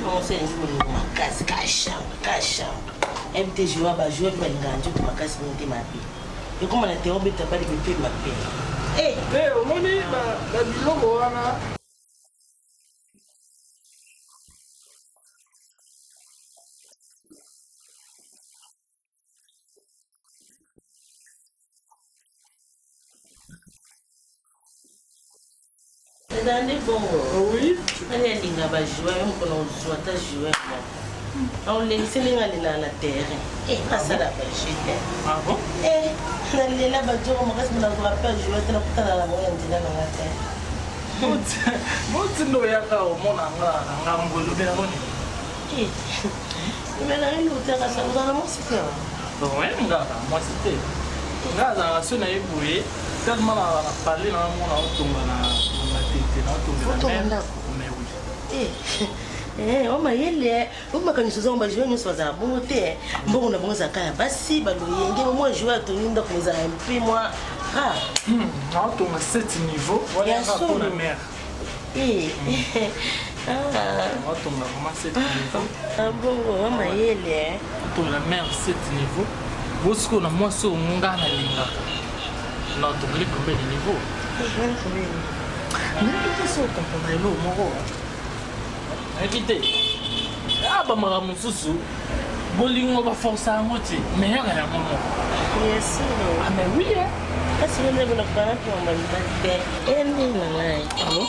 commencé à jouer ma cache. MT jouer bah jouer pour l'engager pour ma casse monter ma vie. Et comme on a été obligé de pas de payer ma paie. Eh, au moment la biloko wana. Dans les bons. Oui. On est ligne à jouer, on joue à jouer. On les laisse aller dans la terre. Pas ça la pêche. Ah bon? On est là-bas, on reste dans la pêche, je vais te la porter dans la moyenne de la terre. Botindo yaka omona nga ngolo bela ngoni. Mais là, il est là, ça vous en a montré. Ouais, nga moi c'était. Nga za sona eboué, tellement la parler na mona otonga na tete na otonga na. Mais oui. On m'a dit, on m'a connu ce soir, on m'a joué une soirée à bon thé. Bon, on a bon ça quand même. Si, bah, moi, je joue à ton donc les MP, moi. Ah. Non, ton 7 niveau, voilà pour la mer. Ah. On tombe vraiment 7 niveau. Ah bon, on m'a dit, pour la mer 7 niveau. Bosco na moi so nga na linga. Non, ton grip combien de niveau? Mais tu sais ton pomelo moro. Évitez. Ah bah mara mususu. Bolingo ba force à moitié. Meilleur à maman. Bien sûr. Ah mais oui hein. Parce que on est dans le plan pour on va le battre. Et non là. Allô?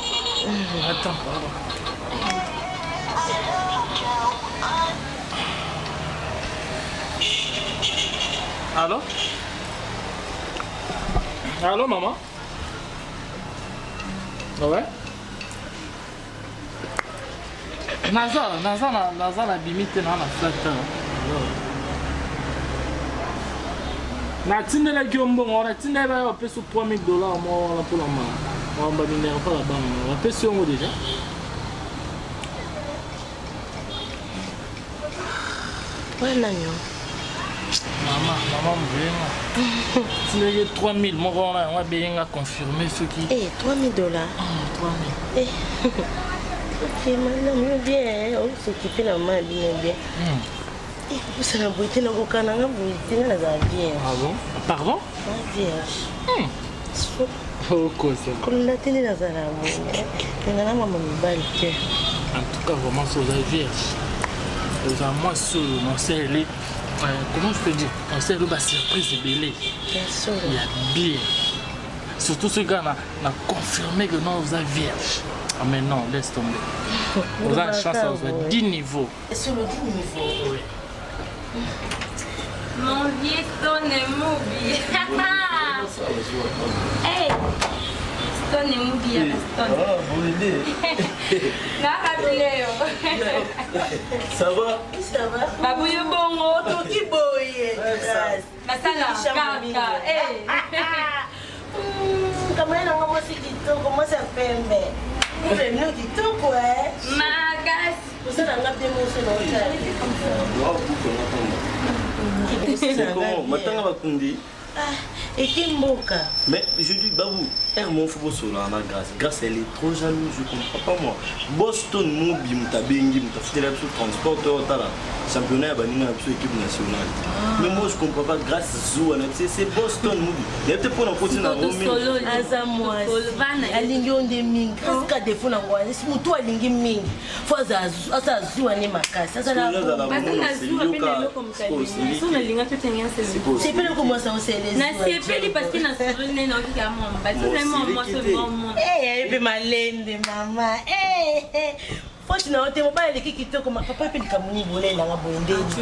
Attends, pardon. Allô? Allô maman? Ouais? Naza la bimite na flata. Na tindela kiombo, na tindela ba yo peso $3000 mo la pour la main. On va venir pas la banque. On va peser on déjà. Ouais nanyo. Maman me si les 3000 mon on va bien confirmer ce qui. $3000. 3000. Ok, madame, bien, on s'occupe la main bien. Vous savez, vous êtes dans le canal, vous êtes dans la vierge. Ah bon? Pardon? La vierge. Oh, quoi ça? Quand on a tenu dans la vierge, on a la maman me en tout cas, vraiment, sur la vierge. Moi, sur mon cercle, comment je peux dire? On sait la surprise est belle. Bien sûr. Il y a bien. Surtout ce gars n'a confirmé que non, vous êtes vierge. Ah mais non, laisse tomber. Vous avez chance, vous avez 10 niveaux. Et sur le 10 niveaux? Oui. Mon vieux Stone est mobile. Hey! Stone est mobile. Stone. Ah, bon idée. Ça va? Ça va? Babouyo bongo. Toki boye. Masala, kaka. Hey! Comment est-ce comment ça fait? Vous avez nous qui tout quoi? Magas. Vous savez, on a bien mangé dans le C'est comment? Maintenant, on va conduire. Et qui m'boka? Mais je dis, Babou, mon football sur la grâce. Grâce, elle est trop jalouse, je comprends pas moi. Boston, mon bim, ta bengi, ta fidèle absolu transporteur, ta championnat, banina absolu équipe nationale. Mais moi, je comprends pas. Grâce Zou, c'est Boston, mon bim. Il y a peut-être pas un côté dans le solo, Azamoa, alingi on de ming. Qu'est-ce qu'il y a de fou dans moi? Si mon toit alingi ming, faut ça Zou ane makasi. Ça la. C'est pas comment ça on s'est Na sepeli parce que na solo na okika mama. Basi vraiment moi c'est maman. Be malende mama. Faut que na ote mobile de kitoko ma papa pe likamuni bolé na ngabonde. Je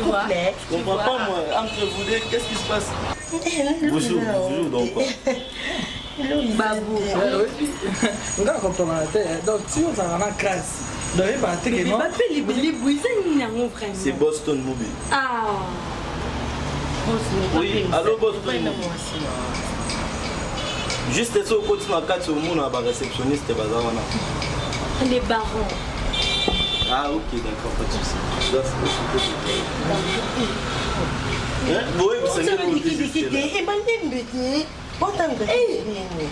comprends pas moi. Entre vous deux, qu'est-ce qui se passe? Bonjour donc quoi? Babou. On va comprendre la tête. Donc si on a la classe, donc il va te non. Papa les buisons na mon frère. C'est Boston Mobile. Ah. Oui, allô Boston. Juste ça au côté de la carte au monde à réceptionniste bazarana. Les barons. Ah ok d'accord pas de souci. Oui, vous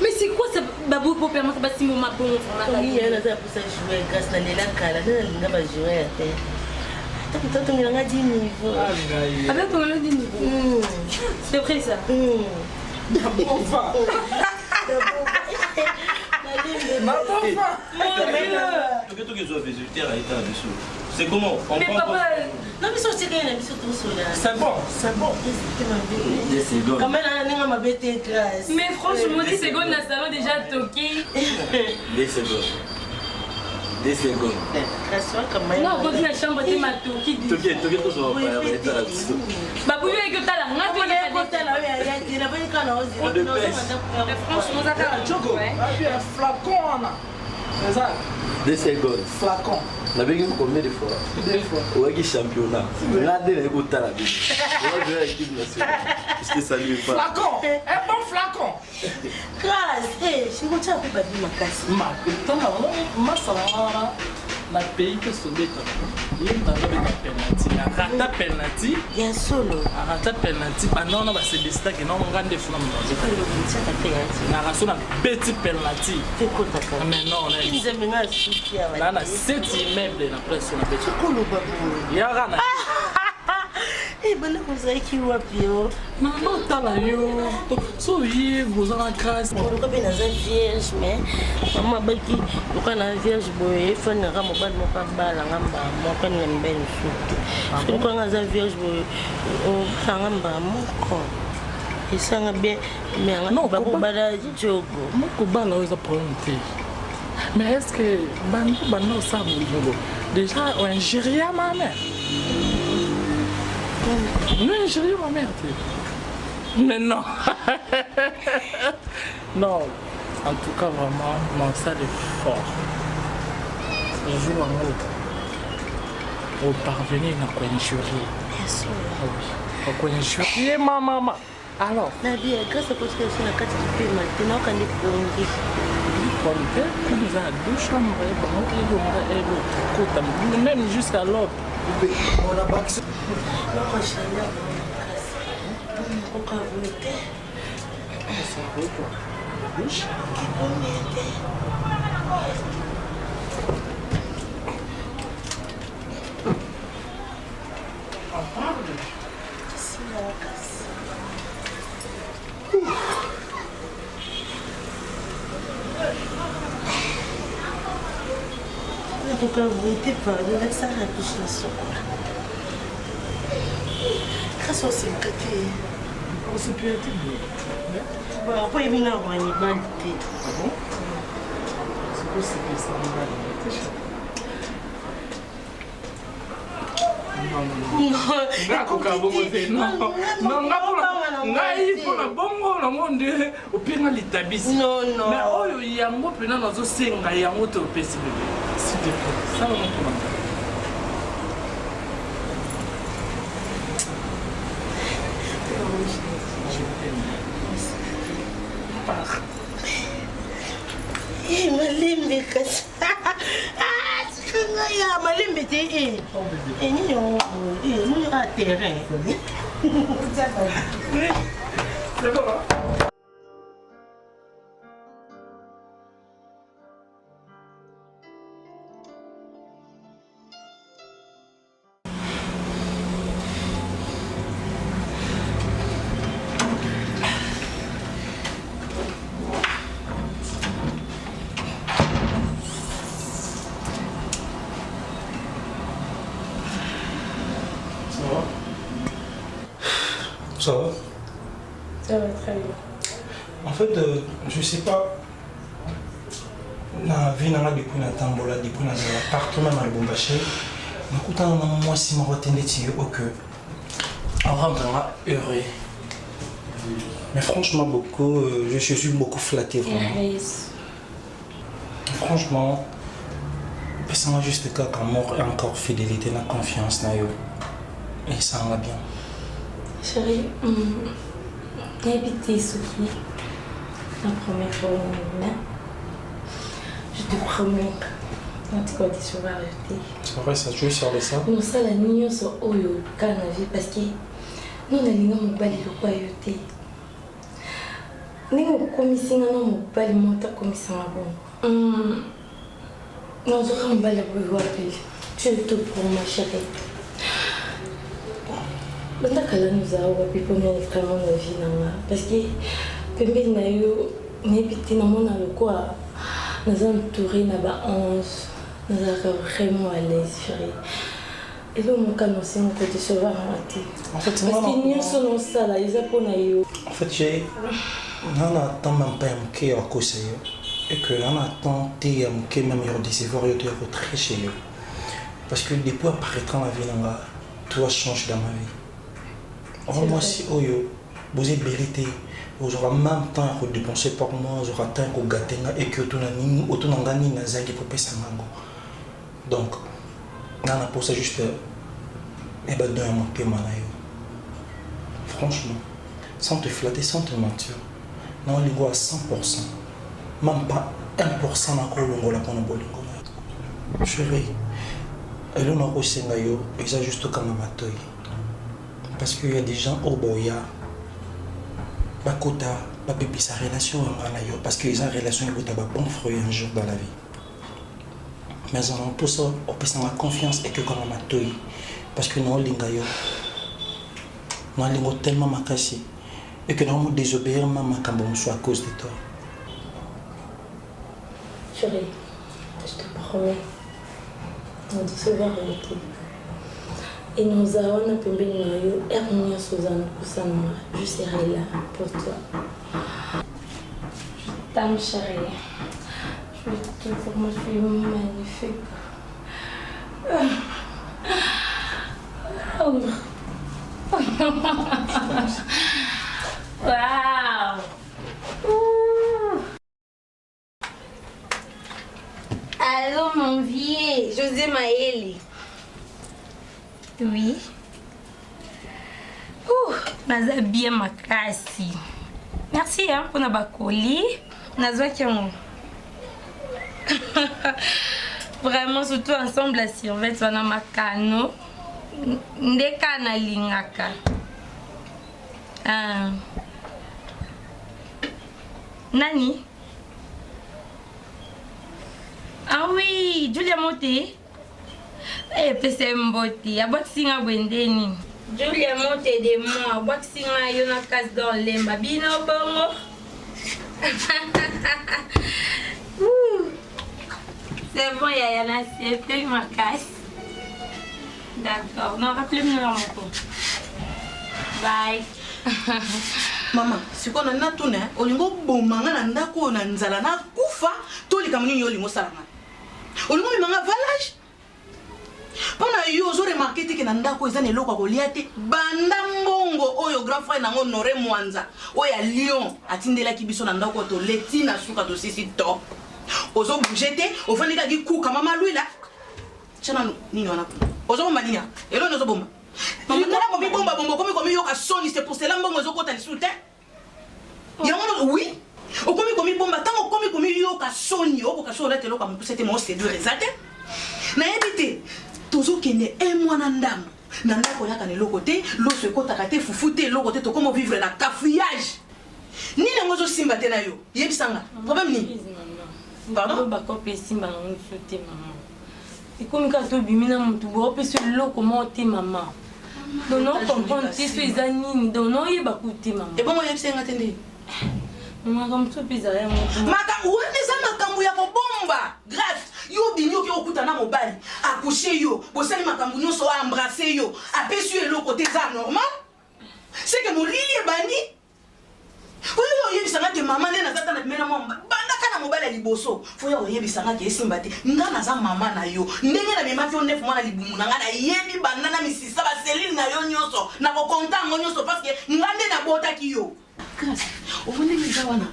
mais c'est quoi ça Babou pour permettre de bâtir mon mabon? Oui, elle a pour ça jouer grâce à la cala, elle a joué à terre. Toi, tu m'as dit niveau. Avec ton nom du niveau. C'est vrai ça. C'est comment? Mais papa... Non, mais c'est qu'il y a un bisou tout seul. C'est bon, c'est bon. Des secondes. Quand même, on a ma bête grâce. Mais franchement, 10 secondes, la salon déjà toqué. Des secondes. Des secondes. Non, quand la chambre, tu m'as toqué. Toqué, tout ça va pas. Bah, vous voyez que tu as la main, tu franchement, ça fait Choco, un flacon. C'est ça? Des secondes. Flacon. On a vu combien de fois? Deux fois. On a vu championnat. On a vu l'écoute à la vie. On a vu l'équipe nationale. Parce que ça lui fait pas. Flacon. Un bon flacon. Grâce, je suis content de pas dire ma casse. Ma salama. Na pays que ce bête. Il y a penalty. Rata penalty. Bien solo. Rata penalty. Pendant on va se décider que non on gagne des fois. C'est pas le petit à penalty. Na raison na petit penalty. Fais quoi ta Mais non, on a ils aiment bien souci à là na 7 immeubles na place on a petit. Kolo babu. Ya rana. Eh ben vous avez qui wapi yo. Maman tala yo. So yi vous en grâce. On doit bien naza vierge mais maman baki doka na vierge boye fa na ramo ban mo ka bala ngamba mo ka ngembe nsuku. So ko naza vierge boye o ngamba mo ko. Isanga bien mais non babu bala jogo. Mo ko bala oza ponte. Mais est-ce que bando ça vous déjà au Nigeria ma mère. Non, j'ai eu ma mère. Mais non. Non. En tout cas, vraiment, mon salle est fort. Je joue en haut. Au parvenir, on a quoi une jury. Bien sûr. On a quoi une jury, maman. Alors. Nadia, grâce à quoi tu es sur la carte du pays maintenant, quand est prolongé. Nous avons 2 chambres, même jusqu'à l'autre. On a pas accès. Pourquoi vous n'êtes pas de ça à la sur grâce au côté. On s'est pu être bon, après, il y a une banalité. Ah bon? C'est quoi c'est ça? Malimbe kasi. Ya malimbe te ni yo ni a terrain. C'est bon. Ça va? Ça va très bien. En fait, je sais pas. Na vie na depuis na tambola depuis na partout même à Lubumbashi. Nakuta na moi si ma retendeti ok. Alors vraiment heureux. Mais franchement beaucoup je suis beaucoup flatté vraiment. Franchement personne juste cas amour et encore fidélité na confiance na yo. Et ça va bien. Chérie, habité Sophie la première fois je te promets dans tes conditions va arrêter. C'est vrai, ça joue sur le ça. Nous ça la nuit sur oyo canavie parce que nous na linga mobali ko ayote. Ningo komisinga no mobali mota komisanga bon. Non, je ne vais pas le voir. Tu es tout pour ma chérie. Bandakala nous a wapi combien vraiment la vie nanga parce que pembeni na yo nebiti na mona lokwa naza entouré na ba 11 nazalaka vraiment à l'aise chérie et là mon canon c'est mon côté sauvage En fait, c'est parce que nyonso non ça là ils apprennent à yo En fait, j'ai on attend même pas un quai à cause et que on attend tes un quai même de décevoir yo très chez eux parce que depuis apparaître la vie là tout a changé dans ma vie. Moi si oyo vous êtes vérité j'aurai même temps à dépenser par mois j'aurai temps à gâter et que tout nani auto nangani na zangi pour payer ça mango donc on a pour ça juste et ben donner mon paiement là franchement sans te flatter sans te mentir non les gars à 100% même pas 1% encore longo la pour bolingo chérie et là on a aussi ngayo et ça juste comme ma toy parce qu'il y a des gens au boya bakota bapepi sa relation ngana parce que les relations ils ont bon fruit un jour dans la vie mais on pour ça on peut avoir confiance et que comme ma toy parce que non linga yo non lingo tellement makasi et que non désobéir maman quand bon soit à cause de toi chérie je te promets on dit sauveur avec et nous avons pembeni na yo ernia Suzanne kusana je serai là pour toi je t'aime chérie je vais te pour moi je suis magnifique wow allô mon vieux José Maëli. Oui. Naza bien makasi. Merci hein pour na bakoli. Nazwa kiango. Vraiment surtout ensemble la survette wana makano. Ndeka na lingaka. Nani? Ah oui, Julia Moté. PC Mboti, a boxing a Wendeni. Julia Moté de moi, boxing a Yona Kas dans l'emba. Bino Bongo. C'est bon, Yana, c'est plus ma casse. D'accord, non, rappelez-moi mon coup. Bye. Maman, si on a un tourné, on a un manga ndako na nzala na kufa, to li kamuni yo lingo salama. On a manga valage. Pona yo zo remarqué que na ndako ezane lokwa koliate banda mbongo oyo grand frère nango Honoré Mwanza oya Lyon atindela kibiso na ndako to leti na suka to sisi to. Ozo bougete, ofandika ki kuka mama lui là. Chana nini wana. Ozo mania. Elo nozo bomba. Maman ko mi bomba bomba comme yo ka soni c'est pour cela mbongo zo kota li soute. Yango oui. Okomi bomba tango komi yo ka soni oko ka soni te loka mpusete mo c'est deux rezate. Na ebité tozo kende mwana ndam. Na ndako yaka ne lokote, lo se kota ka te fufute lokote to comment vivre na cafouillage. Ni nango zo simba te na yo. Yebisanga. Problème ni. Pardon? Bakope simba na nfuté maman. Et comme quand tu bimina mutu bo pe se lo comment te maman. Donc non comprendre tes ces années, donc non y bakuti maman. Et bon moi yebisanga tende. Maman comme tu pisa ya mutu. Maka wene za makambu ya bomba. Grave. Yo binyo ki okuta na mobali. Accoucher yo, bosali makambu nyonso embrasser yo. Apesu le côté ça normal. C'est que mon lili bani. Oyo yebisanga ke mama nena zata na mena mwamba. Banda kana mobali liboso. Foya oyebisanga ke esimba te. Nga na za mama na yo. Ndenge na memaki on 9 mois na libumu na nga na yebi banda na misisa ba Céline na yo nyonso. Na ko konta ngo nyonso parce que ngande na bota ki yo. Kasi, ovone liza wana.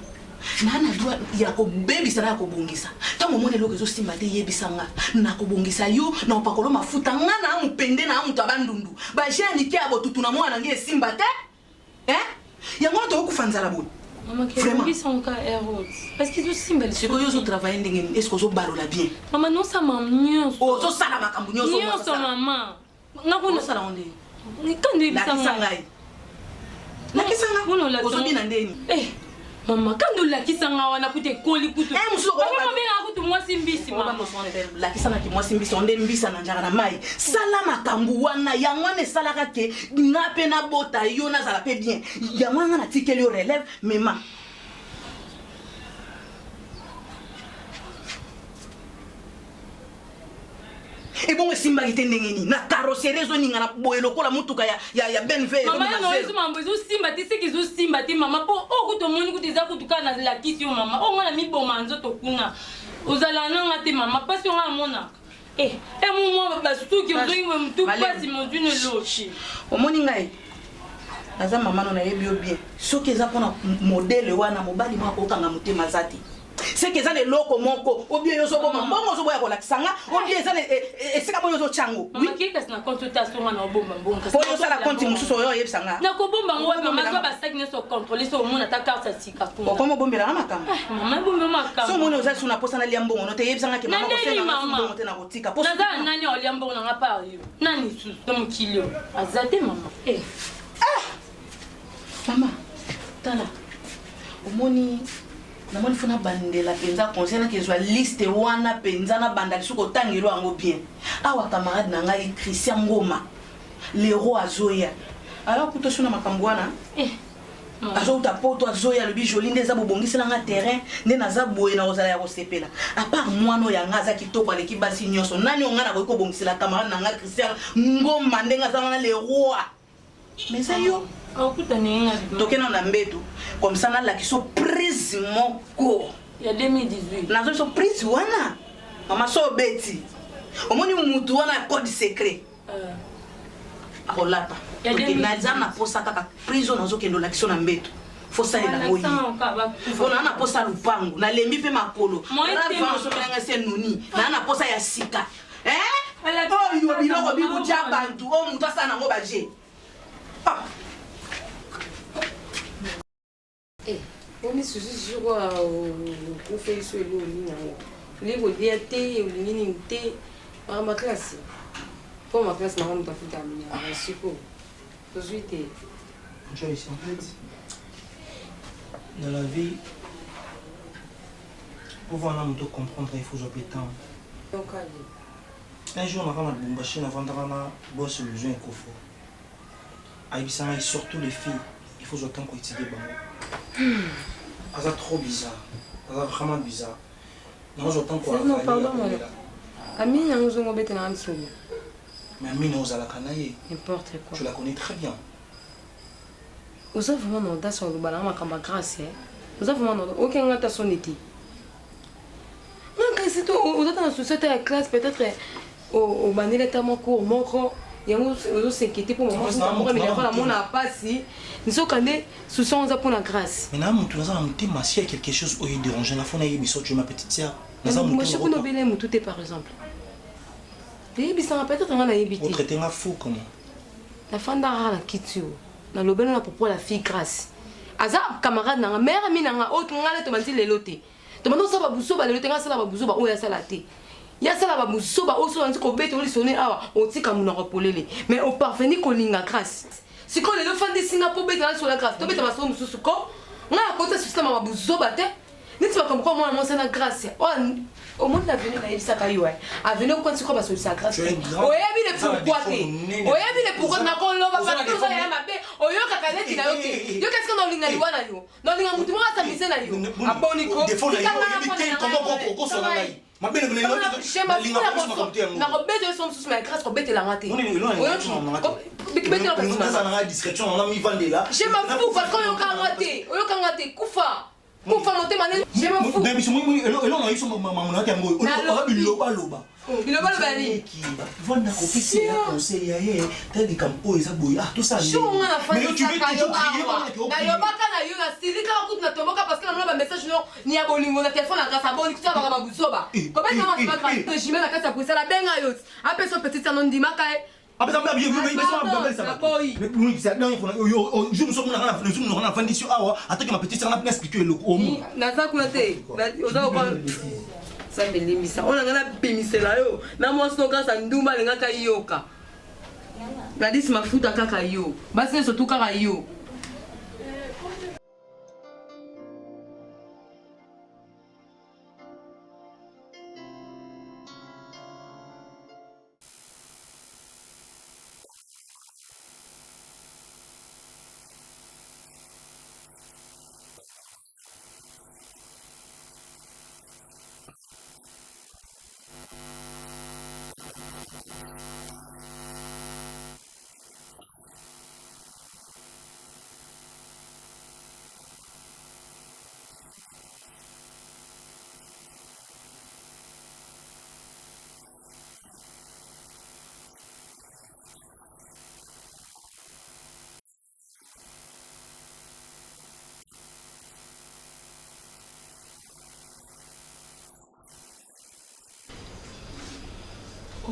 Nana doit ya ko baby sana ko bongisa. Tango mone loko zo simba te yebisanga. Na ko bongisa yo na opakolo mafuta nga na mpende na mutu abandundu. Ba jeni ke abo tutuna mwana ngi simba te. Yango to okufanzala bo. Maman qui est son cas erreur. Parce que tout simba c'est que yo zo travailler ndenge est-ce que zo balola bien. Maman non ça m'amuse. Oh zo sala makambu nyoso. Nyoso maman. Na ko sala onde. Ni quand yebisanga. Nakisanga. Ozo bina ndeni. Maman, quand nous la qui s'en a, on a coûté colis, coûté. Eh, monsieur, on a kutu mwasi mbisi mama. Lakisanaki mwasi mbisi onde mbisa na njaka na mai. Sala makambu wana yango wana esalaka ke nga pe na bota yo nazala pe bien. Yango wana na tikeli yo relève mema. Et bon, si m'a été n'engeni, na carrosserie zo ninga na boyelo kola mutuka ya benve. Maman na oyesu mambo zo simba ti seki zo simba ti mama po o kuto moni kuti za kutuka na la kisi yo mama. O ngana mi boma nzoto kuna. Ozala nanga te mama pasi nga mona. Mo ba suki zo ngwe mtu pasi mo dune lochi. O moni ngai. Aza mama no na yebi yo bien. Soki eza pona modèle wana mobali mako kanga mutema zati. C'est que ça les locaux moko ou bien yo so boma mbongo so boya ko lakisanga ou bien ça les sika boyo so chango oui qui est na consultation na bomba mbongo pour yo ça la compte mususu yo yebisanga na ko bomba ngwa mama so ba sac ne so contrôler so mona ta carte sika ko comment bombela na makamba mama bomba makamba so mona oza suna posa na liambongo no te yebisanga ke mama ko sena mbongo te na kotika posa na nani o liambongo na pa yo nani su tom kilio azate mama mama tala omoni namoni funa bandela penza conseil que soit liste wana penza na bandali suko tangelo yango bien awa camarade na ngai Christian Ngoma le roi azoya alors kuto suna makambo wana azo ta poto azoya le bijoli ndeza bobongisi na nga terrain nde naza boye na ozala ya kosepela à part mwana ya ngaza kitoko aleki basi nyonso nani onga na ko bongisi la camarade na nga Christian Ngoma ndenga za wana le roi mais ça yo tokena na mbeto comme ça na la qui sont prise moko il y a 2018 na so prise wana mama so beti omoni mutu wana code secret akolata porque naza na posa kaka prison nazo kendo la kiso na mbeto faut ça na moyi faut na posa lupangu na lembi pe makolo rava so menanga se noni na posa ya sika oh yo biloko biku jabantu o mutu asana ngo baje on est sur au fait sur le livre d'IAT ou l'unité par ma classe. Pour ma classe, ma femme t'a fait terminer. Je suppose. Ensuite, Joyce, en fait, dans la vie, pour voir un homme de comprendre, il faut jouer temps. donc, Un jour, on a un bombaché, on a un boss le jeu et Kofo. Et surtout les filles, il faut jouer temps pour étudier. C'est trop bizarre. C'est vraiment bizarre. Non, j'entends quoi. non, pardon, moi. Amine, nous avons bête dans le sous. Mais Amine, nous allons canailler. N'importe quoi. Je la connais très bien. Nous avons vraiment dans son balance, ma camarade grâce. Nous avons vraiment aucun attention n'était. Non, c'est tout. Vous êtes dans la société à classe, peut-être au banil tellement court, mon corps. Il y a un s'inquiéter pour moi. Mais la mon n'a pas si. Nous sommes candés sous son pour la grâce. Mais là, nous avons un thème s'il y a quelque chose où il dérange. La fois, il y a ma petite sœur. Moi, je suis pas obéi, tout est par exemple. Et puis ça va peut-être un habité. Vous traitez ma fou comment? La femme d'ara la kitio. Na lobelo na pour la fille grâce. Aza camarade na mère ami na autre ngala to manzi lelote. To mando sa ba buso ba lelote ngasa la ba buso ba o ya salate. Ya sala ba buso ba o so nzi ko bete o sonner awa o tika muna repolele. Mais au parvenir ko linga grâce. Si ko le fan de Singapour bete na sur la grâce. To bete ba so mususu ko. Nga ko ta système ba buso ba te. Niti ba comme moi moi c'est la grâce. Au monde l'avenir na yebisa ka yo. Avenir ko nti ko ba so sa grâce. O yebi le pourquoi te. O yebi le pourquoi na ko loba parce que ça ya mabe. O yo ka kaneti na yo te. Yo qu'est-ce que dans linga liwa na yo? Dans linga mutu mo asa mise na yo. Aboni ko. Des fois na yo éviter comment ko so na ngai. Ma belle belle na ko bete so mususu ma grâce ko bete la ngate. O yo tu. Bete la ko ça na discrétion on a mis vendre là. Je m'en fous parce que yo ka ngate. O yo ka ngate kufa. Kufa monter mané. Je m'en fous. Mais elon na iso mama na yango. Loba loba. Biloba loba ni. Vanda ko pisi ya conseil ya ye tadi kampo eza boy tout ça. Mais tu veux toujours crier na yo baka na yo na silika ko na toboka parce que na ba message no ni ya bolingo na téléphone na grâce à boni kuta ba busoba. Comment ça va pas grâce régime na kasa pour ça la benga yo. Appelle son petit sanon di makai. Ah mais ça bien ça boy. Mais nous c'est bien je me suis on a vendu sur awa attends que ma petite sœur n'a pas expliqué le homo. Na ça kuna te. Oza ko ça me limisa. On a ngana bimisela yo. Na mo so grâce à ndumba lenga ka yoka. Na dis mafuta kaka yo. Basi surtout kaka yo.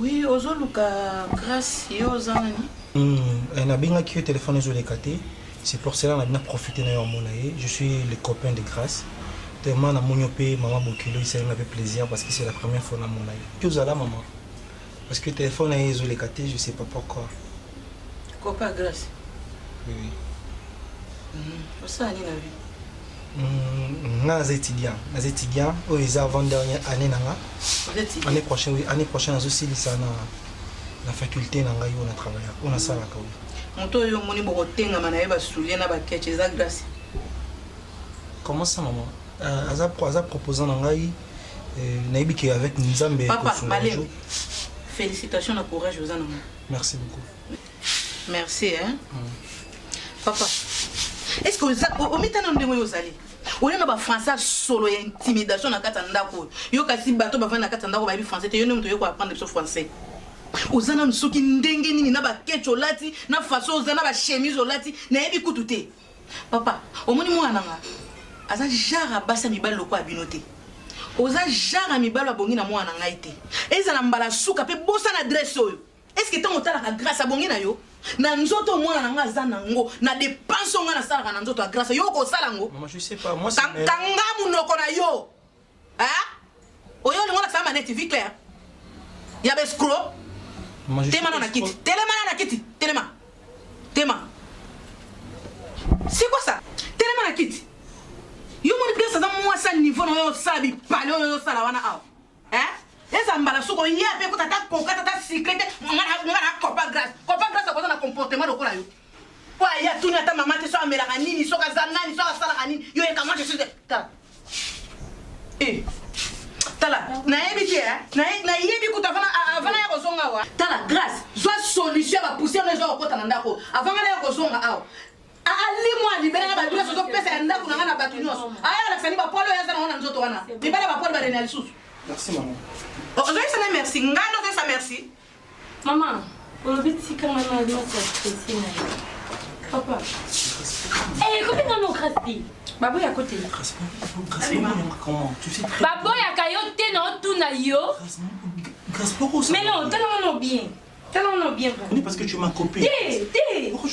Oui, ozoluka grâce yo ozanani. Na binga ki téléphone ezoleka te. C'est pour cela que je profité de mon aïe. Je suis le copain de Grâce. Tellement na monyo pe maman Bokilo, il s'est fait plaisir parce que c'est la première fois dans mon aïe. Que vous allez maman? Parce que le téléphone est ezoleka te, je sais pas pourquoi. Copain Grâce. Oui. Ça ni la vie. Nas étudiant, oh ils avant dernière année nanga. Année prochaine oui, année prochaine aussi ça na la faculté nanga yo na travailler. On a ça là quoi. Moto yo moni boko tenga mana eba soulier na ba ketche za Grâce. Comment ça maman? Aza proposant nanga na ibiki avec Nzambe. Papa, Malé. Félicitations na courage aux ananga. Merci beaucoup. Merci hein. Papa. Est-ce que au mitana ndenge yo sali? On na ba français solo ya intimidation na kata ndako. Yo kasi bato ba vana kata ndako ba bi français te yo nemu to yo ko apprendre le français. Ozana nsoki ndenge nini na ba ketcho lati na faso ozana ba chemise olati na yebi kutu te. Papa, omoni mwana nga. Aza jara basa mibalo loko abinote. Oza jara mibalo abongi na mwana nga ite. Ezala mbala suka pe bosa na adresse oyo. Est-ce que tant otala ka grâce abongi na yo? Na nzoto mwana nga za nango na dépense nga na sala na nzoto a grâce yo ko sala ngo. Maman je sais pas moi c'est kanga munoko na yo. Hein? Oyo lingo na sa manette vie claire. Ya be scro. Tema na kiti. Telema na kiti. Telema. Tema. C'est quoi ça? Telema na kiti. Yo moni grâce za moi sa niveau na yo sala bi pale yo sala wana aw. Hein? Esa mbala suko yepe ko tata koka tata secret ngana copain grâce ko na comportement lokola yo kwa ya tuni ata mama te so amela kanini so kazangani so asala kanini yo e comment je suis ta tala na yebi ti na yebi ko tafana avana ya kozonga wa tala grâce zo solution ba pousser les gens okota na ndako avanga ya kozonga aw ali moi libérer ba dura so pesa ya ndako na batu nyonso aya la fani ba polo ya zana wana nzoto wana libérer ba polo ba renal sous. Merci maman. Oh, je merci. Ngano ça merci. Maman, on le dit quand maman a dit ça papa. Eh, comment on craspi? Babo ya côté. Comment? Tu sais très Babo ya kayote na tout na yo. Grâce pourquoi ça? Mais non, tellement bien. Tellement bien. Oui, parce que tu m'as copié.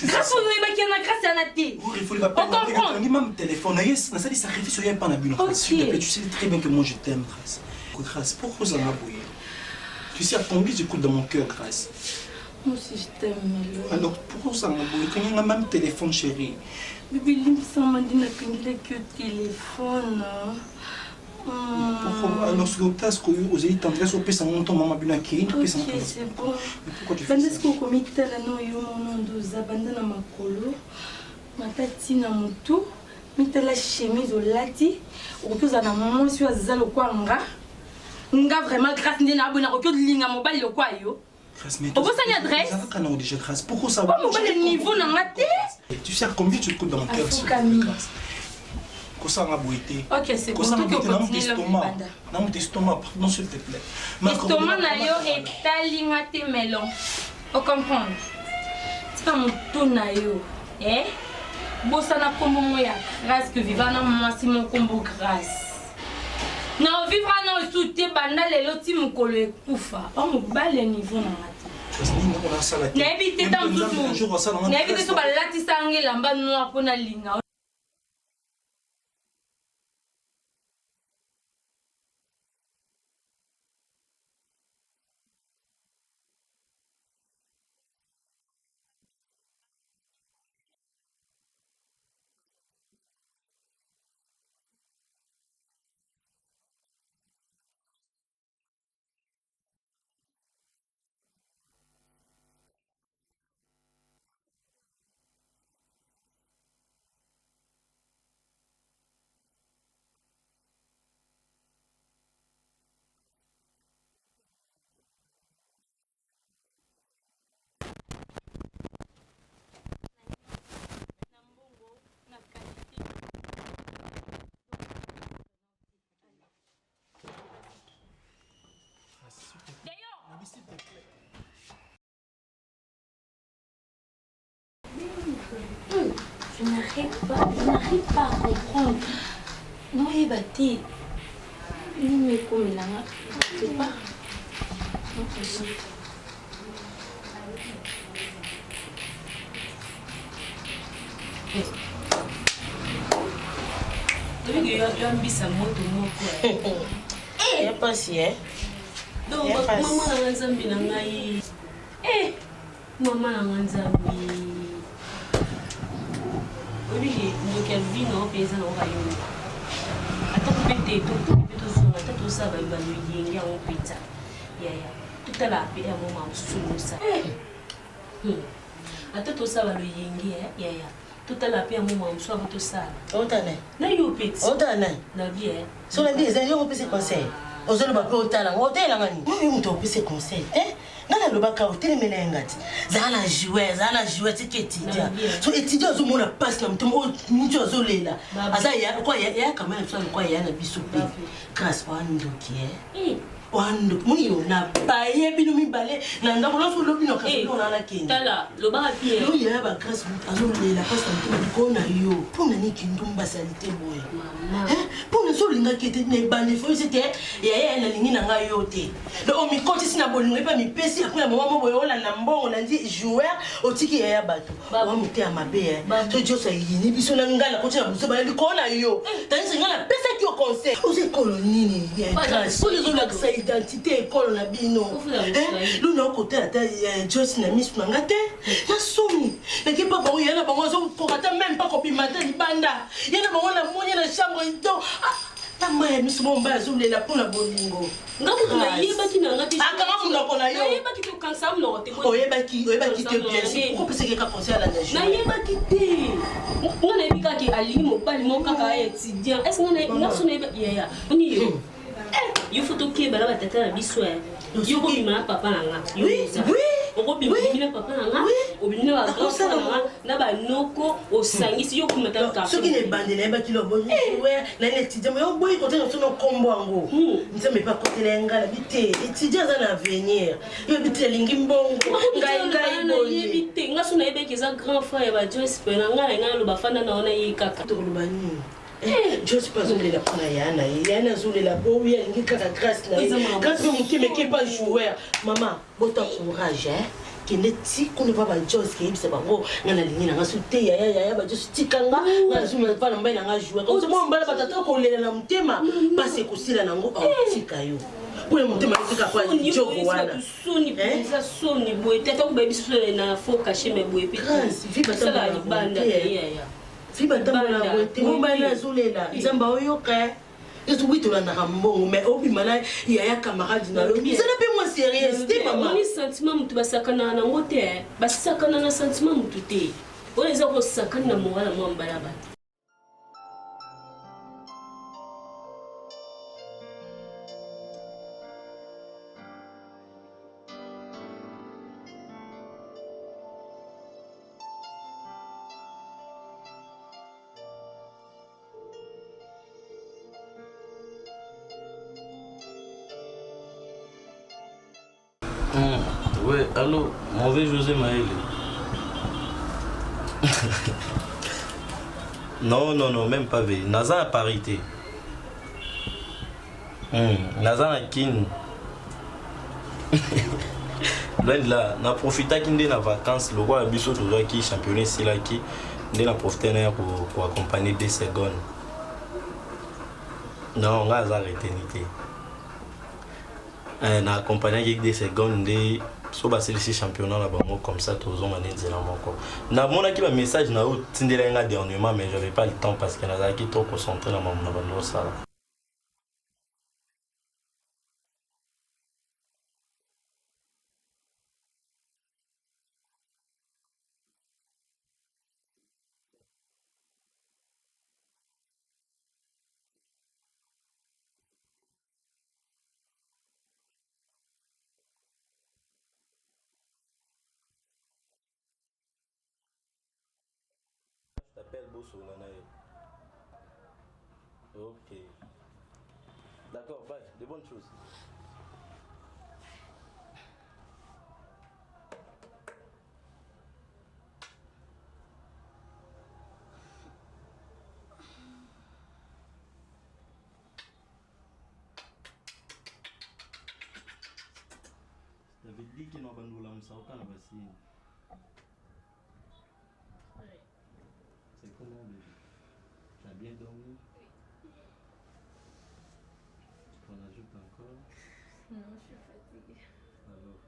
Grâce au leba qui na grâce na té. Il faut pas perdre. Ni même téléphone, na ça des sacrifices sur pas na but. S'il te plaît, tu sais très bien que moi je t'aime, Grâce. Grâce, pourquoi ça m'a bouillé? Tu sais à combien j'écoute dans mon cœur, Grâce. Moi aussi je t'aime, Melo. Alors pourquoi ça m'a bouillé? Quand il y a même téléphone, chérie. Bébé, il m'a dit que téléphone. Pourquoi? Alors ce que vous avez tendresse au pays, mon maman bien qui est. Ok, c'est bon. Pourquoi tu fais ça? Est-ce qu'on commet tel nom yo mon dos abandonne ma colo, ma tati na mutu, mitela chemise au lati, ou plus à maman sur zalo kwanga. Nga vraiment grâce ndena abona ko linga mobile lo kwa yo. Grâce mais. Au bout ça adresse. Ça kana déjà Grâce. Pourquoi ça? Pas mobile niveau na ngate. Tu sais combien tu coûtes dans mon cœur? Quoi ça m'a bouillé? Ok, c'est bon. Tout que continue le banda. Non, mon estomac, non s'il te plaît. Estomac na yo et talinga te melon. O comprendre? C'est pas mon tout na yo. Eh? Bossa na kombo moya Grâce que vivant na moi si mon combo Grâce. Non, vivre non soutien banda lelo ti mukolo ekufa. O mobile niveau na ngati. Na ebite tant tout. Na ebite so balati sangi lamba noir pona linga. Je n'arrive pas à comprendre. Non, il est battu. Il me comme là. C'est pas. yambisa moto moko ya pasi donc mama nanga nzambi na ngai mama nanga nzambi oyebi ndoki ya vino mpe eza nango bayoni atako mpe te totoki mpe tozonga ata tosala bayebano yenge yango mpenza yaya totala mpe ya moma osolosa ata tosala loyenge yaya totala mpe ya moma mosu avo tosala otana na yo peti otana na bien so na bien ezali yo opesi conseil ozoloba mpe otalanga otelanga nini oyo moto opesi conseil te nga nalobaka otelemela ye ngati zala na joueur tiki étudia so étudia azomona mpasi na motema oyo niti azolela aza yakama na biso alokwa ya na biso mpe grâce wandoki wandoki moni yo na baye bino mibale na ndako nyonso olobi nokasonana kende oyeya bagrâce azolela mpasi na motema likolo na yo mpona niki ndumbasali te boye mpona so olingaki ete na ebande foyose te yaya nalingi na ngai yo te le omikotisi na bolingo epa mipesi apres na moma moboye olanda mbongo nandi joueur otiki yaya bato wamite ya mabe so joso ayini biso na ngai nakoti na buso baya likolo na yo tanisi ngai napesaki yo conseil oza ekolo nini oyo ezolakisa identité ekolo na bino luna okotela ata josi na miso na nga te na soni nake mpa bango ya na bango azokoka ta meme mpa kobima te libanda ya na bango na moni na chambre do ta maya miso mo mba azolela mpona bolingo nayebaki na akanga munoko na yo nayebaki te okanisa munoko te oyebaki te bien okopesaki ka conseil alanda jo nayebaki te nga nayebi kaka alingi mobali moko kaka étudiant est ce nga so nayebi yaya oni yo yo fo tokeba na batata na biso yo kobima na papa na nga okobima na papa na nga obimi na bagrandfrère na nga na banoko osangisi yo kumata soki na ebande nayebaki loboni nani étudiant mo oboyi kotenga so nokombo yango nzambe epa kotela ya ngai nabi te étudiant aza na avenir yoyebi te alingi mbongo ngai boyebi te nga so nayebaki eza grand frère ya bajoyce mpe na ngai na ngai aloba fanda na ona ye kaka tokoloba nini Josi pas zolela mpona yana yana azolela boye alingi kaka grâce na ye grâce mpe motema ekepa joueur mama bota courage kende tikuna pa bajosi keyebisa bango nga nalingi nanga so te yaya bajosi tikanga nga nazomela mpa na mbai nanga joueur kosomo mbala batata kolela na motema mpasi ekosila nango aotika yo mpona motema etika kwa joko wana soni boye te ata kobayebi biso na fo cache me boye mpe libanda fibatambola boye te mobali azolela nzambe oyoka ezowi tolandaka mbongo mais obima na yaya camarade na lobi ezala mpe mwa sérieuse te mama oni sentiment motu basakanaka nango te basakana na sentiment motu te oyo eza kosakana na mowala mwa mbala bato Ouais, allô, mauvais José Maël. Non, même pas V. Naza à parité. Naza à kin. Là, na profita qui na vacances, le roi Abisso toujours qui championnat ici là qui na profité pour accompagner des secondes. Non, on a arrêté nité. Na accompagné avec des secondes so basilisi championnat na bango comme ça tozonga nzela moko na mona ki ba message na o tindela nga dernièrement mais j'avais pas le temps parce que nazaki trop concentré na mamu na bando sala Ok. D'accord, bye. De bonnes choses. T'avais dit qu'il n'a pas de la moussa au canne, c'est bien dormi? Tu en ajoutes encore? Non, je suis fatiguée. Alors,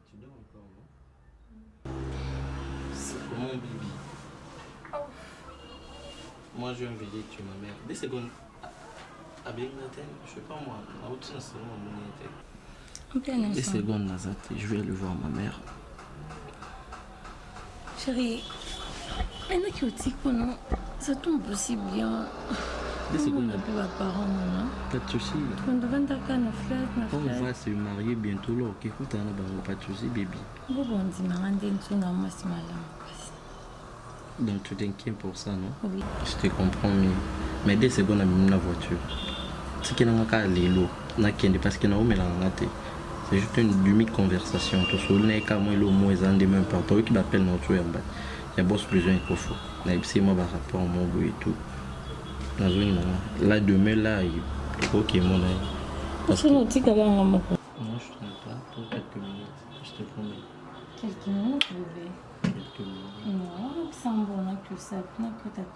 tu dors encore, non? Comment, Bibi? Moi, je viens veiller que tu ma mère. Des secondes. Avec Nathan, je sais pas moi. La route, c'est seulement mon été. Des secondes, Nazat. Je vais aller voir ma mère. Chérie, il y en a qui ont dit que non. Ça tombe aussi bien. Des secondes. On a plus mes parents, non? Pas de soucis. On devrait na flat. On va se marier bientôt là. Ok, écoute, pas de soucis, bébé. Bon, on dit, ma rende une moi, c'est malin. Donc tu t'inquiètes pour ça, non? Oui. Je te comprends mieux. Mais dès secondes, on a mis la voiture. Ce qui n'a pas l'élo, parce que c'est juste une demi-conversation. Tout ce n'est qu'à moi, le mot est un des mêmes partout. Qui m'appelle notre il y a boss besoin qu'il faut. C'est moi par rapport à mon bout et tout. Là, demain, là, il faut qu'il y ait mon œil. Parce que nous, tu as un moment. Moi, je ne traîne pas pour quelques minutes. Je te promets. Quelques minutes, bébé. Quelques minutes. Non, ça me va que ça. N'a que t'as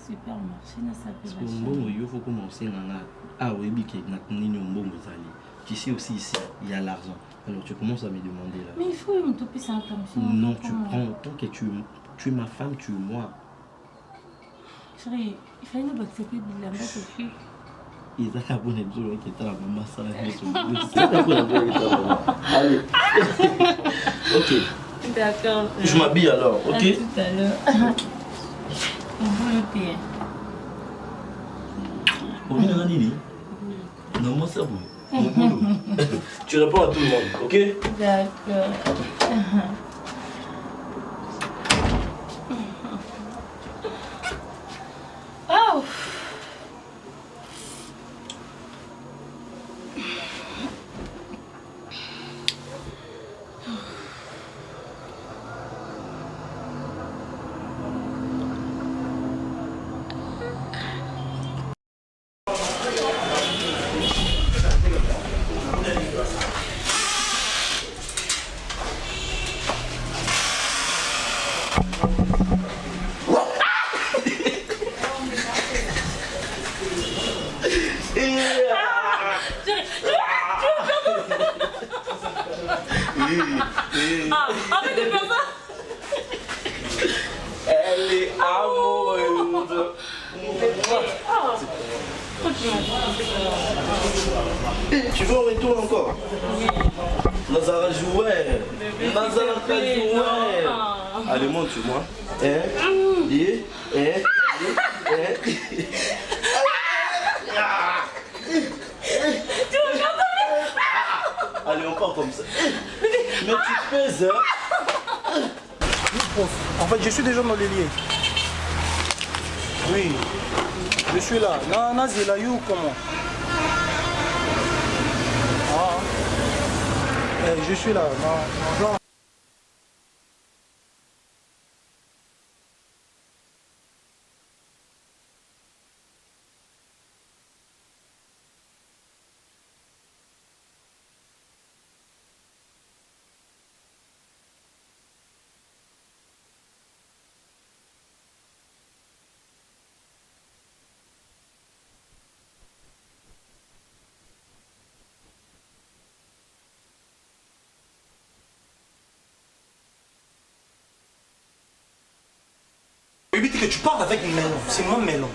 supermarché, n'a ça peut pas. Bon, il faut commencer. Ah oui, tu sais aussi ici, il y a l'argent. Alors tu commences à me demander là. Mais il faut me toper ça comme ça. Non, tu prends tant que tu es ma femme, tu es moi. Chérie, il fallait nous accepter de la mettre au cul. Ils ont un bon épisode qui est à la maman, ça va. Allez. Ok. D'accord. Je m'habille alors, ok? À tout à l'heure. On veut le pied. Au milieu de Nini? Non, moi ça vous. Tu réponds à tout le monde, ok? D'accord. Oh! Arrête de faire ça. Elle est amoureuse. Tu veux un retour encore? Nazara jouait. Nazara jouait. Allez, montre-moi. Allez, on part comme ça. Mais tu pèses, hein? En fait, je suis déjà dans les liens. Oui, je suis là. Non, c'est là, you, comment? Ah, je suis là. Non. Que tu parles avec Mélon, c'est moi Mélon.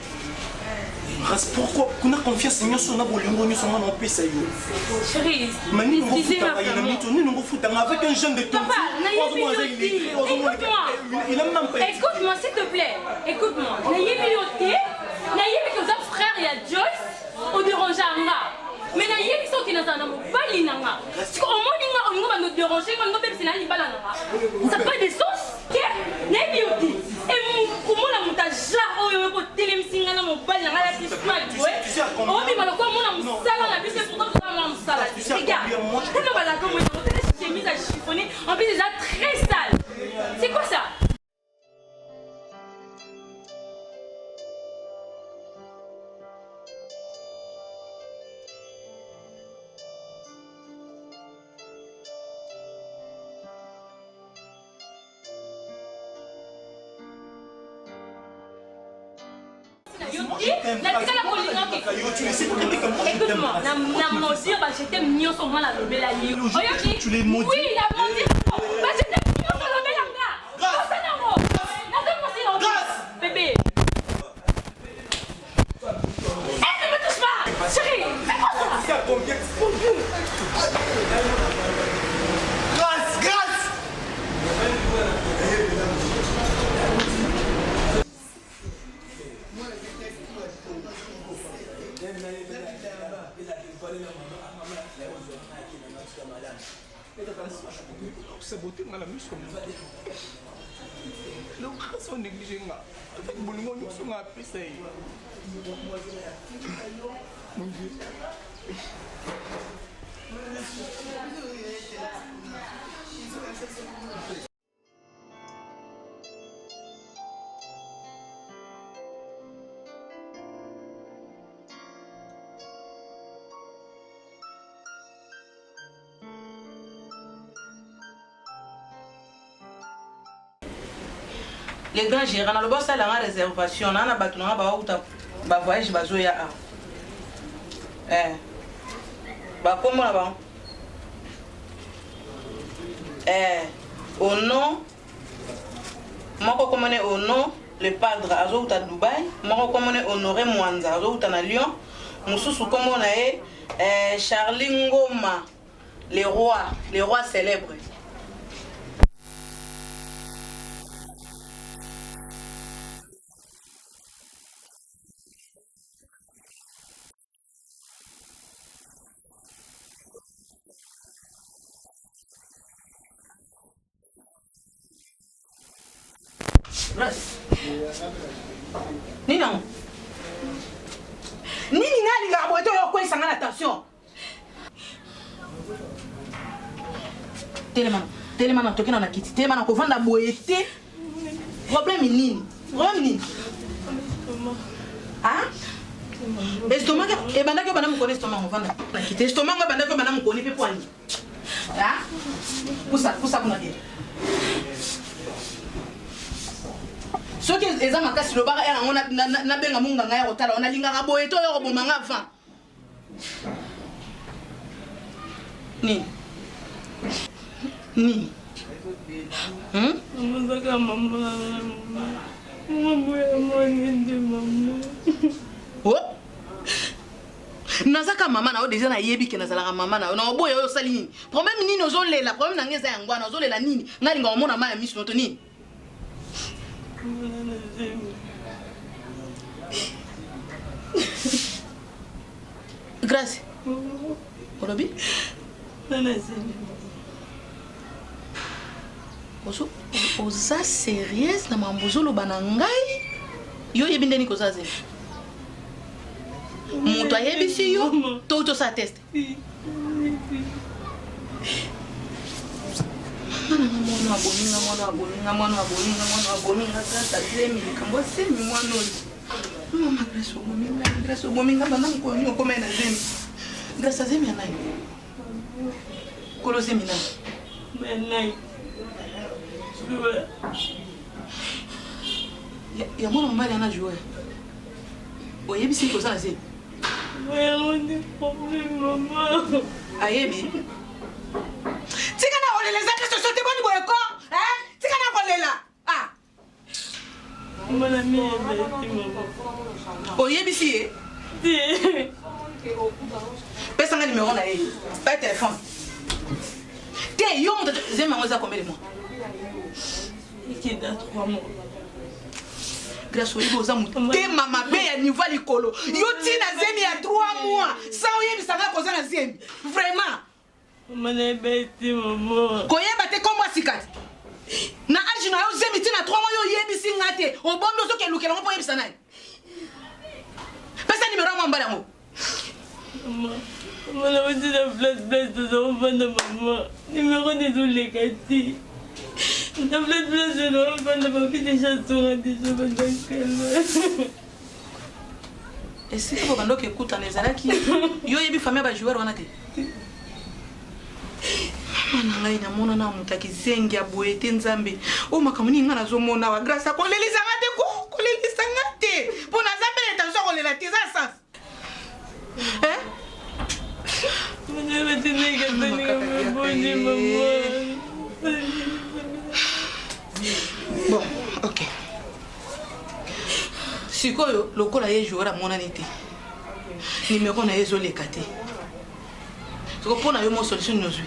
Pourquoi? On a confiance en nous, on a bolingo, nous sommes en paix, ça y est. Chérie, excusez-moi. Avec un jeune de ton papa, écoute-moi s'il te plaît, écoute-moi. Nayebi que ton frère il y a Joyce, on dérange Anga. Mais nayebi so qui n'a pas mobali nanga. Parce qu'au moins on va nous déranger, on va même si n'a pas nanga. Ça fait des sauces. Nayebi et comment la montage là au télémisinga na mobali nanga la smart boy. Oh mais malako mon musala na bise pourtant ça na musala. Regarde. Tellement bala comme une chemise à chiffonner, en plus déjà très sale. C'est quoi ça? Écoute-moi, je t'aime mieux sur moi la lobée la nuit. Tu les maudis. Oui, la maudit. Je t'aime mieux sur la lobée la nuit. Bébé. Ne me touche pas. Chérie, fais-moi ça. Grâce. saboter nga la mission donc so négligé nga avec bolingo nyonso nga apesa ye mon Dieu. Les grands gérants, le boss a la réservation, on a battu un voyage, bazoya. Comment là-bas? Au nom, moi comme on est au nom, le padre Azo à Dubaï, moi comme on est honoré Mwanza, Azo à Lyon, Moussou comme on est Charlie Ngoma, les rois célèbres. Nino nini ngali nga boto yo kwesa ngala attention Téléman tokena na kiti Téléman ko vanda boyete problème nini ah estomac e banda ko bana mo connaître estomac vanda na kiti estomac ko banda ko bana mo connaître pe poani ah pusa kuna dia ce que les hommes makasi le bara on a benga munga ngaya kotala on a linga boye to yo bomanga fa ni Mama oh nazaka mama na o déjà na yebi ke nazala mama na na oboye yo sali problème nini ozolela problème na ngeza yangwa na ozolela nini ngalinga omona maya miss noto nini Grâce. Olobi? Oza sérieuse na mambozolo banangai? Yo yebindeni ko zaze. Muto ayebisi yo to sa test. Mwana aboninga tata zemi kambo semi mwana oli mama graso bominga bana ko nyo ko mena zemi grasa zemi anai kolo zemi na menai ya mwana mbali ana jouer oyebisi ko sa zemi on est problème maman ayebi tika na olele zate so sote boni boyeko tika na kolela Mon ami est maman. Oyebisi pesa nga numéro na ye pas téléphone te yo mo zema ngoza combien de mois qui dans 3 mois grâce au iboza muté mama be ya niveau likolo yo tina zemi ya 3 mois sans oyebisa nga koza na zemi vraiment maman bête maman koyeba te komwa sikati na age na yo zemi tina 3 mois yo yebisi nga te obondo soki elukela ngo po yebisa nani pesa numéro mo mbala ngo maman on dit la place de enfants de maman numéro désolé Cathy la place de enfants de maman qui déjà sont déjà dans est-ce que vous bandoko écoute en ezalaki yo yebi famille ba joueur wana te mama ngai na mona na mutaki zengi ya boete nzambe o makamuni nga nazomona wa grâce ko lelisa ngate ko lelisa ngate pona nzambe kolela te eza sens bon ok sikoyo lokola ye joueur amonani te numéro na ye ezoleka te soko mpo na yo mo solution nozwi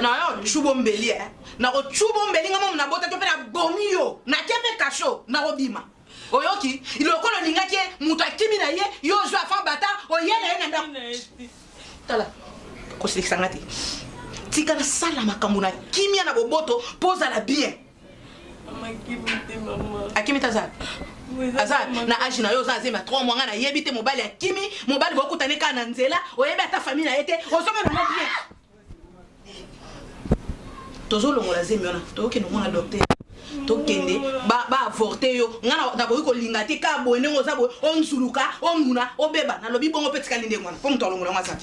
na yo chubo mbeli nako chubo mbeli nga momu nabota to mpe na bomi yo nakia mpe kasho nakobima oyoki ilokolo olingaki moto akimi na ye yo ozwi afa bata oye na ye na ndako tala kosilekisanga te tika nasala makambo na kimia na boboto mpo ozala bien akimi te azala aza na age na yo oza azema 3 mois nga nayebi te mobali akimi mobali bokutani kaka na nzela oyebi ata famille na ye te ozomona na bien tozolongola zemi wana tokende omona docteur tokende baavorte yo nga nakoki kolinga te kaka boye ndenge oza boye onzuluka onuna obeba nalobi bongo mpe tikali ndenge wana mpo moto alongola yango aza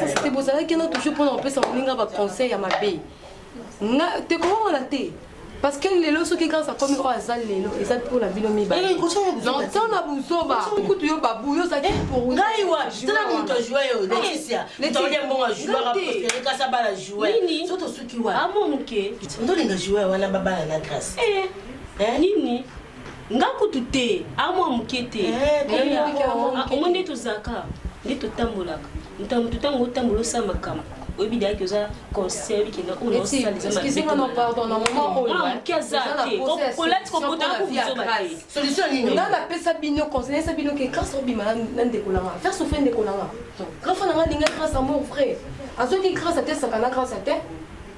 c'était beau ça qu'il y a toujours pour nous passer un conseil à ma belle te comment on a été parce que les lots qui grâce à comme quoi ça les lots et ça pour la ville mi ba non ça on a besoin ba écoute yo babu yo ça pour ngaiwa tena muntu jouer yo Laetitia ntolia mbonga jouer parce que kasa bala jouer soto suki wa amonuke ndolinga jouer wana babala na grâce nini ngakutu te amwa mukete omonde tozaka nde totambolaka ntango otambola osala makambo oyebi dayaki oza conseil oyebi kenda oyo excusez-moi pardon na moment oyo moke aza te kolati kokotaka kuzobaye solution nini nga napesa bino conseil esa bino ke grâce obima na ndeko nanga faire souffrir ndeko nanga grâce nanga alinga grâce à mon frère azoki grâce atesaka na grâce ate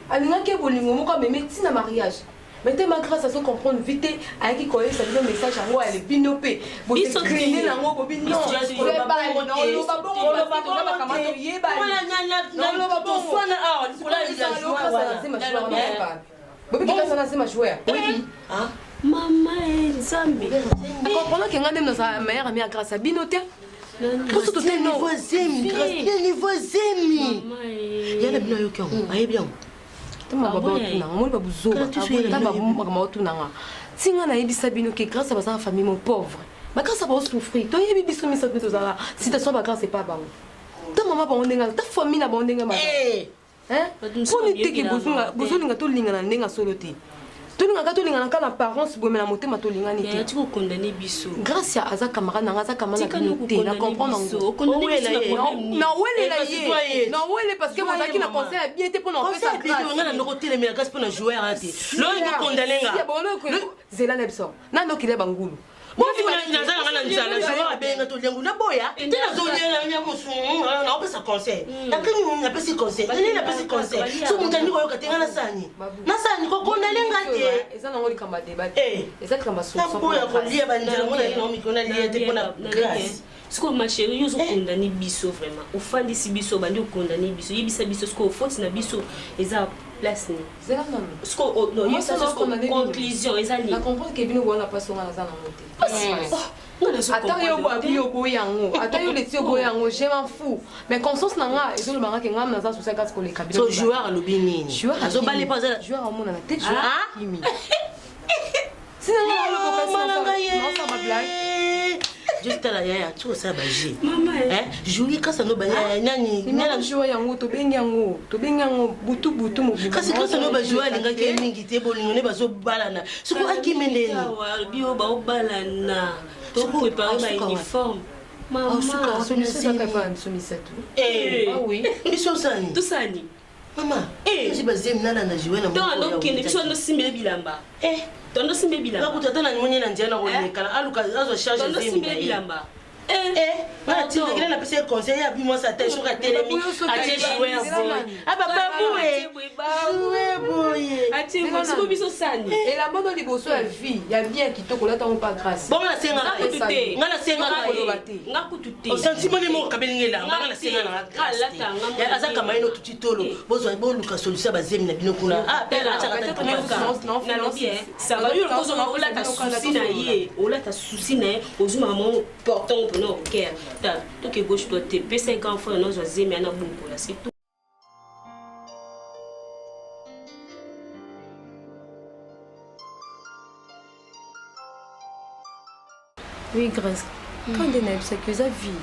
alingaki bolingo moko ameme ntina mariage mais tellement grâce à ce comprendre vite ayaki koyesa bino message yango ya lebino mpe bosekrine nango bobino mama nzambe akomprendre ke nga ndeme nazala meilleur ami ya grâce à bino te poso totali niveau zemi yana bino yoki yango ayebi yango tinga nayebisa bino ke grâce à baza na famille mo pauvre bagrâce baosouffrir toyebi biso miso mpe tozala citation bagrâce epa bango ta mama bango ndenge ta famille na bango ndenge mponi teke bozolinga tolingana ndenge solo te tolingaka tolingana kaka na parence bomela motema tolingani te grâce ya aza camarade nanga aza camarade na bino te na comprendre nawelela ye nawele parce que bozalaki na conseil ya bien te mpona opesa zela na biso nani okile bangulu eza nango likambo ya débat eza likambo sikoyo masheri yo ozokondane biso vraiment ofandisi biso obandi okondane biso yebisa biso sikoyo ofoti na biso eza place ni conclusion eza nini comprendre ke bino bona mpasi onga naza nango te ata yo babi oboyi yango ata yo leti oboyi yango je m'en fous mais conscience na nga ezolobanga ke nga naza social kasi koleka bino so joueur alobi nini azobale mpo aza joueur amonana te joueur kimi sinanga juste la yaya tu osala baje joui kasa no baya nani joueur yango tobengi yango butu mobimba kasi kasa no ba joueur alingaki mingi te bolingo ne bazobalana siko akime ndeni bio baobalana to préparer ba uniforme mama biso sani tosani mama ezi bazemi nana na joueur na moko donc kende biso no simbele bilamba tondo simbe bilamba bakutata na nyonye na njana kolekala aluka azo charge tondo simbe bilamba atikakile na pesa conseil ya bimwa sa tête soka telemi atie jouer ya boy papa boué boye atie mosiko biso sani elamba liboso ya vie ya bien kitoko lata mo pas grâce bon na senga nga na senga nga kutu te sentiment ni mo kabelingela nga na senga na grâce azaka maino tuti tolo bozwa boluka solution bazemi na bino kuna pela acha ça va yo ko zo ola ta souci na ye ola ta souci na ozuma mo portant pour no cœur ta to ke gauche toi te pesa quand fois no zo zemi ana bunko la c'est tout. Oui, grâce. Quand on a c'est que ça vie,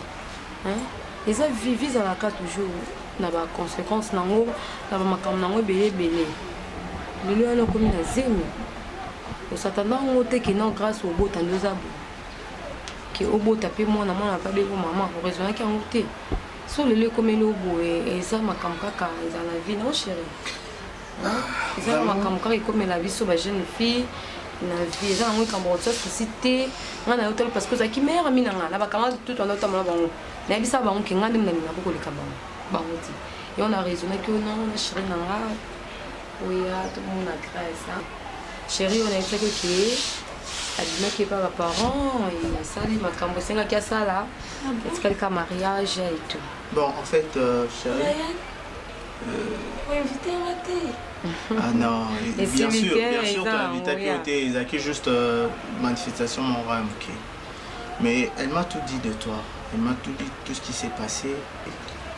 hein, et ça vie vise à la carte toujours. Na ba conséquence nango, na ba makam nango belé. Le lieu là comme na zemi. Au satana on te que non grâce au beau tando zabo. Que au beau tapé moi na pas de maman pour raison qui en te. So le lieu comme le beau et ça makam kaka dans la vie non chérie. Hein? Ça makam kaka comme la vie sur ba jeune fille. Na vie za ngwe kambo tso cité ngana hotel parce que ça qui mère mina ngala ba kama tout en autant bango na bisa bango ki ngande mna mina ko le kabango bango ti et on a raisonné que non na chérie nanga oui tout le monde a grâce hein chérie on a fait que adima qui pas parents et ça dit ma kambo senga kia ça là est-ce qu'elle a mariage et tout bon en fait chérie invité raté. Ah non, bien sûr que l'invitation était juste manifestation morale, ok. Mais elle m'a tout dit de toi, elle m'a tout dit, tout ce qui s'est passé.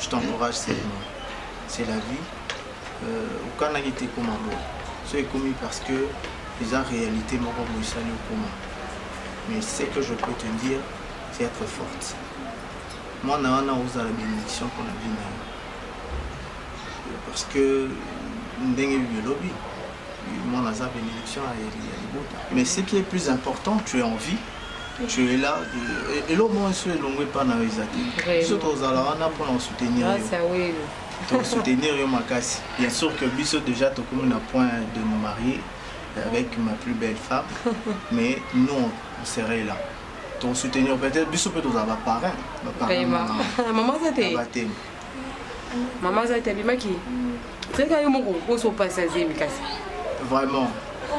Je t'encourage seulement. C'est la vie. Au Canada, il était comme un beau. C'est commis parce que les en réalité, mon robe est salut au commun. Mais ce que je peux te dire, c'est être forte. Moi, on a la bénédiction pour la vie. Parce que mais ce qui est plus important, tu es en vie, tu es là, et l'homme est longue pas dans les acquis. Surtout aux Alarana pour nous soutenir. Pour soutenir Makassi. Bien sûr que Bissot déjà tout comme un point de nous marier avec ma plus belle femme, mais nous on serait là. Ton soutenir peut-être Bissot peut nous avoir parrain. Maman ça t'est. Maman ça t'est bien qui. Vraiment.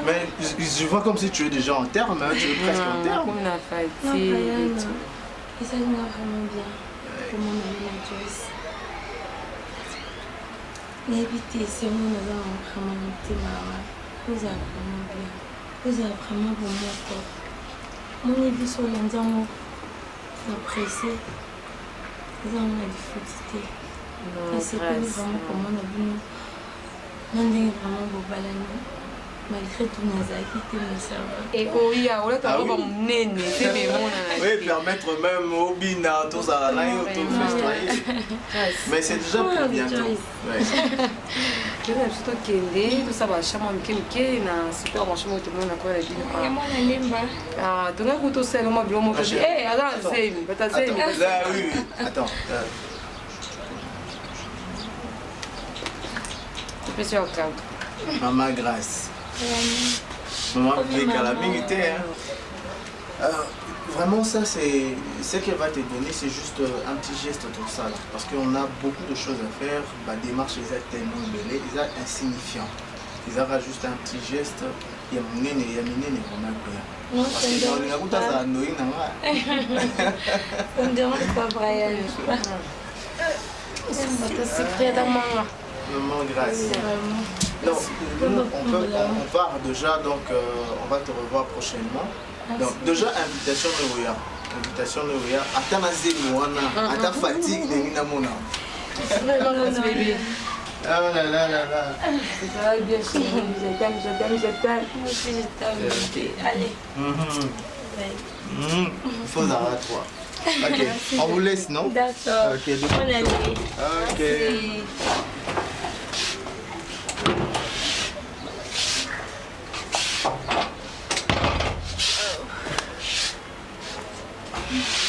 Mais je vois comme si tu es déjà en terme, hein, tu es presque en terme. Non, Brian, et ça nous va vraiment bien. Pour mon ami la Joyce. N'habitez, c'est moi, nous avons vraiment été maman. Vous avez vraiment bien. Vous avez vraiment bon corps. Mon évi sur l'indien, apprécié. Nous avons la difficulté. C'est vraiment comment on a vu nous. Non, vraiment beau balani. Malgré tout, nous avons quitté mon cerveau. Et oui, on a trouvé mon nez, c'est mes mots. Oui, permettre même au bina, tout ça, là, tout festoyer. Mais c'est déjà pour bientôt. Je vais surtout qu'il tout ça va chaman mike na super franchement tout le monde encore la vie. Et moi la lemba. Ah, tu n'as pas tout seul moi bilo mo. Eh, attends, c'est peut-être c'est. Là oui, attends. Maman Grâce. Maman Calamité. Vraiment, ça, c'est ce qu'elle va te donner, c'est juste un petit geste tout ça. Là, parce qu'on a beaucoup de choses à faire. La démarche est tellement belle, ils sont insignifiants. Ils auront juste un petit geste. Il y a mon nez, il y a mon nez, vraiment bien. Parce que ça me dérange pas, Brian. C'est près d'un moment. Maman Grâce. Donc, on part déjà, donc on va te revoir prochainement. Donc, déjà, invitation Noria. Invitation Noria. Attends, Zémoana. Attends, fatigue, Nina Mona. Ah là là là là. Ça va bien, je t'aime. Moi aussi, je t'aime. Allez. Il faut arrêter toi. Ok, on vous laisse, non? D'accord. Ok, bonne année. Ok. Merci.